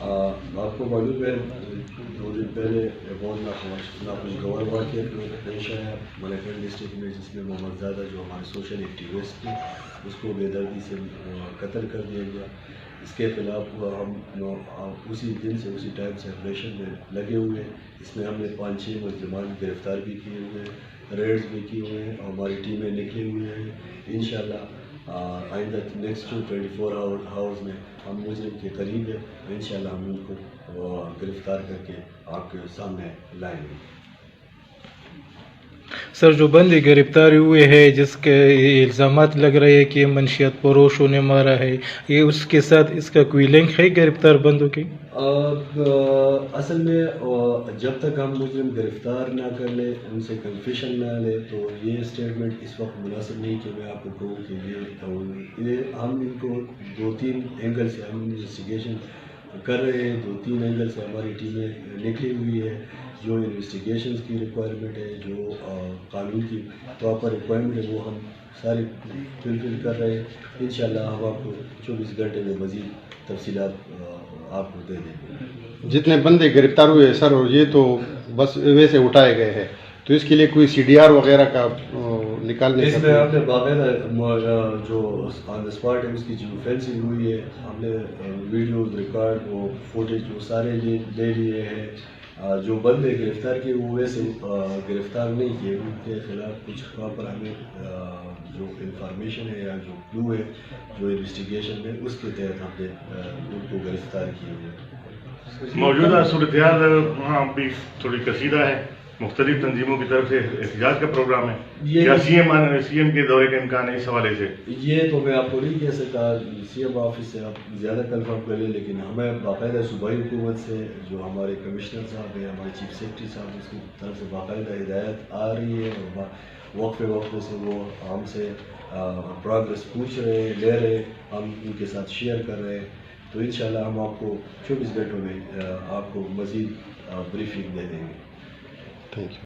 آپ کو معلوم ہے 2 دن پہلے بہت ناخوشگوار واقعہ پیش آیا ملیکگنج ڈسٹرکٹ میں، جس میں محمد زادہ جو ہمارے سوشل ایکٹیوسٹ تھے اس کو بے دردی سے قتل کر دیا گیا۔ اس کے خلاف ہم اسی دن سے اسی ٹائم سے آپریشن میں لگے ہوئے ہیں۔ اس میں ہم نے 5-6 ملزمان گرفتار بھی کیے ہوئے ہیں، ریڈز بھی کیے ہوئے ہیں، اور ہماری ٹیمیں نکلی ہوئی ہیں۔ انشاءاللہ آئندہ نیکسٹ 24 آورز میں ہم مجرم کے قریب ہیں، انشاءاللہ ہم ان کو گرفتار کر کے آپ کے سامنے لائیں گے۔ سر، جو بندے گرفتار ہوئے ہیں جس کے الزامات لگ رہے ہیں کہ منشیات فروشوں نے مارا ہے، یہ اس کے ساتھ اس کا کوئی لنک ہے گرفتار بندوں کی؟ اصل میں جب تک ہم مجرم گرفتار نہ کر لیں، ان سے کنفیشن نہ لیں، تو یہ اسٹیٹمنٹ اس وقت مناسب نہیں کہ میں آپ کو کہوں کہ یہ ہم ان کو 2-3 اینگل سے ہم انویسٹیگیشن کر رہے ہیں، 2-3 اینگل سے ہماری ٹیمیں نکلی ہوئی ہے۔ جو انویسٹیگیشنز کی ریکوائرمنٹ ہے، جو قانون کی پراپر ریکوائرمنٹ ہے، وہ ہم سارے فلفل کر رہے ہیں۔ انشاءاللہ ہم آپ کو 24 گھنٹے میں مزید تفصیلات آپ کو دے دیں گے۔ جتنے بندے گرفتار ہوئے سر، یہ تو بس ویسے اٹھائے گئے ہیں، تو اس کے لیے کوئی CDR وغیرہ کا نکالنے اس میں ہم نے باقاعدہ جو آن دا اسپاٹ ہے اس کی جو فینسنگ ہوئی ہے، ہم نے ویڈیوز ریکارڈ وہ فوٹیج وہ سارے لے لیے ہیں۔ جو بندے گرفتار کیے وہ ویسے گرفتار نہیں کیے، ان کے خلاف کچھ پراپر ہمیں جو انفارمیشن ہے یا جو کلو ہے جو انویسٹیگیشن ہے اس کے تحت ہم نے ان کو گرفتار کیے ہوئے۔ موجودہ صورتحال وہاں بھی تھوڑی کشیدہ ہے، مختلف تنظیموں کی طرف سے احتجاج کا پروگرام ہے، یا سی ایم کے دورے کا امکان ہے اس حوالے سے؟ یہ تو میں آپ کو نہیں کہہ سکتا، CM آفس سے آپ زیادہ کنفرم کر لیں، لیکن ہمیں باقاعدہ صوبائی حکومت سے جو ہمارے کمشنر صاحب ہیں، ہمارے چیف سیکرٹری صاحب، اس کی طرف سے باقاعدہ ہدایت آ رہی ہے، اور وقفے وقفے سے وہ ہم سے پروگرس پوچھ رہے ہیں، لے رہے ہیں، ہم ان کے ساتھ شیئر کر رہے ہیں۔ تو انشاءاللہ ہم آپ کو 24 گھنٹوں میں آپ کو مزید بریفنگ دے دیں گے۔ Thank you.